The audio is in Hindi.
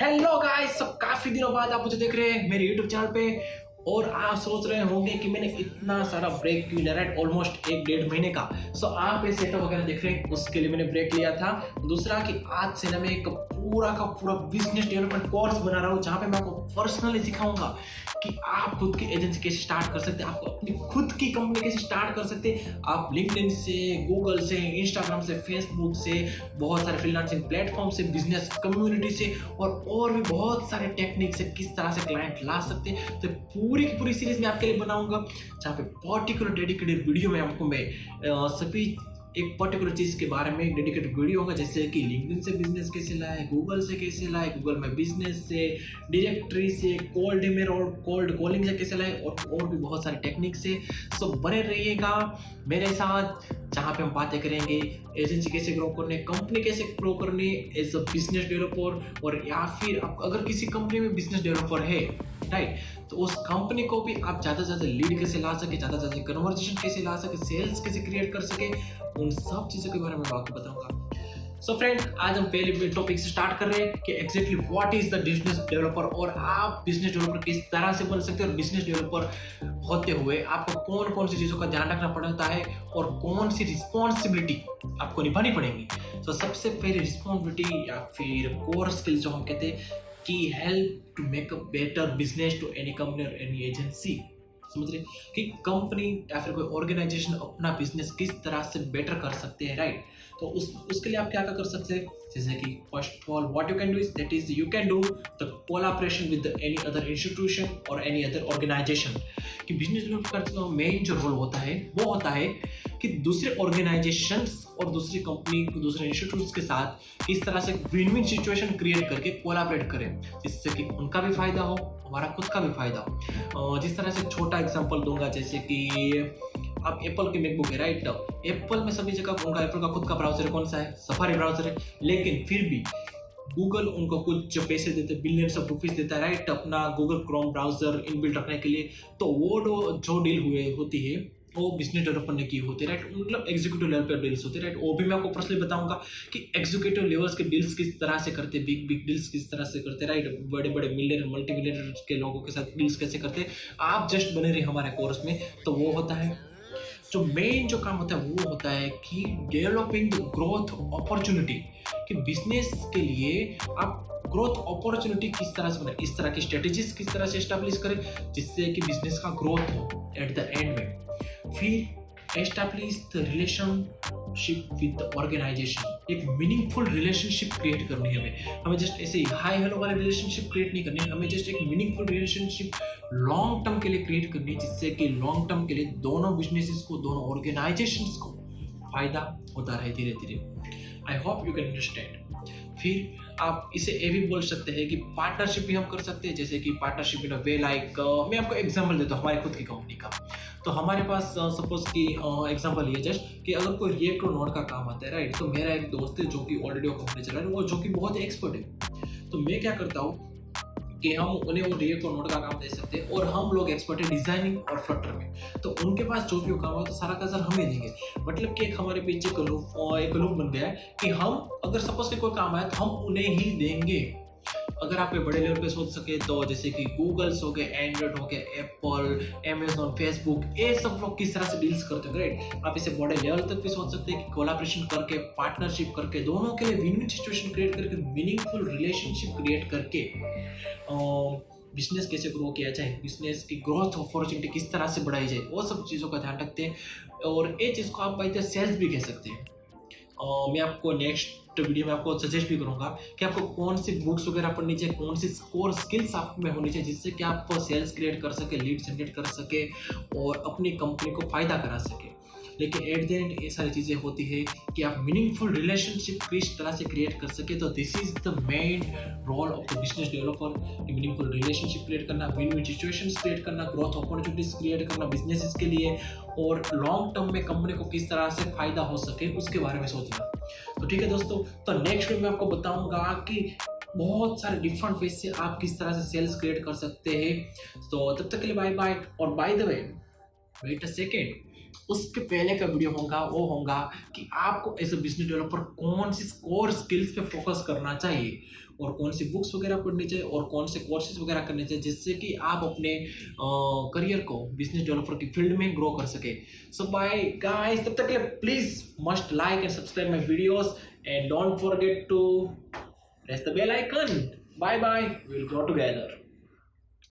हेलो गाइस, सब काफी दिनों बाद आप मुझे देख रहे हैं मेरे YouTube चैनल पे। और आप सोच रहे होंगे कि मैंने इतना सारा ब्रेक क्यों लिया, राइट? ऑलमोस्ट 1-1.5 महीने का। सो आप ये सेटअप वगैरह देख रहे हैं, उसके लिए मैंने ब्रेक लिया था। दूसरा कि आज से ना मैं एक पूरा का पूरा बिजनेस डेवलपमेंट कोर्स बना रहा हूँ, जहाँ पे मैं आपको पर्सनली सिखाऊंगा कि आप खुद की एजेंसी कैसे स्टार्ट कर सकते हैं, आप अपनी खुद की कंपनी कैसे स्टार्ट कर सकते हैं। आप लिंक्डइन से, गूगल से, इंस्टाग्राम से, फेसबुक से, बहुत सारे फ्रीलांसिंग प्लेटफॉर्म से, बिजनेस कम्युनिटी से और भी बहुत सारे टेक्निक से किस तरह से क्लाइंट ला सकते हैं। तो पूरी की पूरी सीरीज मैं आपके लिए बनाऊंगा, जहाँ पे पर्टिकुलर डेडिकेटेड वीडियो में आपको मैं सभी एक पर्टिकुलर चीज के बारे में एक डेडिकेटेड वीडियो होगा, जैसे कि लिंक्डइन से बिजनेस कैसे लाए, गूगल से कैसे लाए, गूगल में बिजनेस से, डायरेक्टरी से, कोल्ड ईमेल और कोल्ड कॉलिंग से कैसे लाए, और भी बहुत सारे टेक्निक से। सो बने रहिएगा मेरे साथ, जहाँ पे हम बातें करेंगे एजेंसी कैसे ग्रो करने, कंपनी कैसे ग्रो करनी एज अ बिजनेस डेवलपर, और या फिर आप अगर किसी कंपनी में बिजनेस डेवलपर है, राइट, तो उस कंपनी को भी आप ज़्यादा से ज़्यादा लीड कैसे ला सके, ज़्यादा से ज़्यादा कन्वर्जेशन कैसे ला सके, सेल्स कैसे क्रिएट कर सके, उन सब चीज़ों के बारे में मैं आपको बताऊंगा। सो फ्रेंड, आज हम पहले टॉपिक से स्टार्ट कर रहे हैं कि exactly what is the business developer, और आप बिजनेस डेवलपर किस तरह से बन सकते हैं, और बिजनेस डेवलपर होते हुए आपको कौन कौन सी चीज़ों का ध्यान रखना पड़ता है और कौन सी रिस्पॉन्सिबिलिटी आपको निभानी पड़ेगी। तो सबसे पहले रिस्पॉन्सिबिलिटी या फिर कोर स्किल जो हम कहते हैं कि help to make a better business to any company और एनी एजेंसी। समझ रहे कि कंपनी या फिर कोई ऑर्गेनाइजेशन अपना बिजनेस किस तरह से बेटर कर सकते हैं, राइट? तो उसके लिए आप क्या क्या कर सकते हैं, जैसे कि first of all what you can do is that is you can do the collaboration with any other institution और एनी अदर ऑर्गेनाइजेशन। कि बिजनेस डेवलपमेंट का मेन जो रोल होता है वो होता है कि दूसरे ऑर्गेनाइजेशंस और दूसरी कंपनी, दूसरे इंस्टीट्यूट्स के साथ किस तरह से विन विन सिचुएशन क्रिएट करके कोलैबोरेट करें, जिससे कि उनका भी फायदा हो, हमारा खुद का भी फायदा हो। जिस तरह से छोटा एग्जांपल दूंगा, जैसे कि आप एप्पल की मैकबुक है, राइट? एप्पल में सभी जगह उनका एप्पल का खुद का ब्राउजर है, कौन सा है? सफारी ब्राउजर है। लेकिन फिर भी गूगल उनको कुछ पैसे देते, बिलियंस ऑफ रुपीज देता है, राइट, अपना गूगल क्रोम ब्राउजर इनबिल्ट रखने के लिए। तो वो जो डील हुए होती है वो बिजनेस डेवलपर ने की होती है, राइट? मतलब एग्जीक्यूटिव लेवल पर डील्स होते हैं, राइट? वो भी मैं आपको पर्सनली बताऊंगा कि एग्जीक्यूटिव लेवल्स के डील्स किस तरह से करते, बिग बिग डील्स किस तरह से करते, राइट? बड़े बड़े मिलियनर मल्टी मिलियनर के लोगों के साथ डील्स कैसे करते। आप जस्ट बने रहे हमारे कोर्स में। तो वो होता है जो मेन जो काम होता है, वो होता है कि डेवलपिंग ग्रोथ अपॉर्चुनिटी। कि बिजनेस के लिए आप ग्रोथ अपॉर्चुनिटी किस तरह से बनाए, इस तरह की स्ट्रेटेजीज किस तरह से एस्टैब्लिश करें जिससे कि बिजनेस का ग्रोथ हो एट द एंड में। फिर establish the relationship with the organisation. एक मीनिंगफुल रिलेशनशिप क्रिएट करनी है हमें जस्ट ऐसे ही हाई हेलो वाले रिलेशनशिप क्रिएट नहीं करनी है, हमें जस्ट एक मीनिंगफुल रिलेशनशिप लॉन्ग टर्म के लिए क्रिएट करनी है, जिससे कि लॉन्ग टर्म के लिए दोनों बिजनेसेस को, दोनों ऑर्गेनाइजेशंस को फायदा होता रहे धीरे धीरे। I hope you can understand. फिर आप इसे ये भी बोल सकते हैं कि पार्टनरशिप भी हम कर सकते हैं, जैसे कि partnership in a way like, मैं आपको एग्जांपल देता हूँ हमारी खुद की कंपनी का। तो हमारे पास सपोज की एग्जांपल ये जस्ट कि अगर कोई रिएक्ट और नोड का काम आता है, राइट, तो मेरा एक दोस्त है जो कि ऑलरेडी वो कंपनी चला रहा है, वो जो कि बहुत एक्सपर्ट है। तो मैं क्या करता हूँ कि हम उन्हें वो रिएक्ट और नोड का काम दे सकते हैं, और हम लोग एक्सपर्ट है डिजाइनिंग और फ्लटर में। तो उनके पास जो भी काम है तो सारा का सारा हम ही देंगे। मतलब कि एक हमारे पीछे एक लूप बन गया है कि हम अगर सपोज के कोई काम आए तो हम उन्हें ही देंगे। अगर आप बड़े लेवल पे सोच सके तो जैसे कि गूगल्स हो गए, एंड्रॉइड हो गया, एप्पल, अमेजोन, फेसबुक, ये सब लोग किस तरह से डील्स करते हैं, राइट? आप इसे बड़े लेवल तक भी सोच सकते हैं कि कोलैबोरेशन करके, पार्टनरशिप करके, दोनों के लिए विन विन सिचुएशन क्रिएट करके, मीनिंगफुल रिलेशनशिप क्रिएट करके बिजनेस कैसे ग्रो किया जाए, बिजनेस की ग्रोथ अपॉर्चुनिटी किस तरह से बढ़ाई जाए, वो सब चीज़ों का ध्यान रखते हैं। और ये चीज़ को आप बाई द सेल्स भी कह सकते हैं। मैं आपको नेक्स्ट वीडियो में आपको सजेस्ट भी करूंगा कि आपको कौन सी बुक्स वगैरह पढ़नी चाहिए, कौन सी कोर स्किल्स आप में होनी चाहिए, जिससे कि आप सेल्स क्रिएट कर सके, लीड जनरेट कर सके और अपनी कंपनी को फायदा करा सके। लेकिन एट द एंड ये सारी चीज़ें होती है कि आप मीनिंगफुल रिलेशनशिप किस तरह से क्रिएट कर सके। तो this is the main role of the business developer, meaningful relationship create करना, विन विन सिचुएशंस क्रिएट करना, ग्रोथ अपॉर्चुनिटीज क्रिएट करना बिजनेसेस के लिए, और लॉन्ग टर्म में कंपनी को किस तरह से फायदा हो सके उसके बारे में सोचना। तो ठीक है दोस्तों, तो नेक्स्ट वीडियो में आपको बताऊंगा कि बहुत सारे डिफरेंट वे से आप किस तरह से सेल्स क्रिएट कर सकते हैं। तो तब तक के लिए बाय बाय। और by the way, wait a second, उसके पहले का वीडियो होगा वो होगा कि आपको एज अ बिजनेस डेवलपर कौन सी कोर स्किल्स पे फोकस करना चाहिए और कौन सी बुक्स वगैरह पढ़नी चाहिए और कौन से कोर्सेज वगैरह करने चाहिए जिससे कि आप अपने करियर को बिजनेस डेवलपर की फील्ड में ग्रो कर सके। सो बाय गाइस, तब तक के लिए please must like and subscribe my videos and don't forget to press the bell icon. Bye bye. We'll grow together.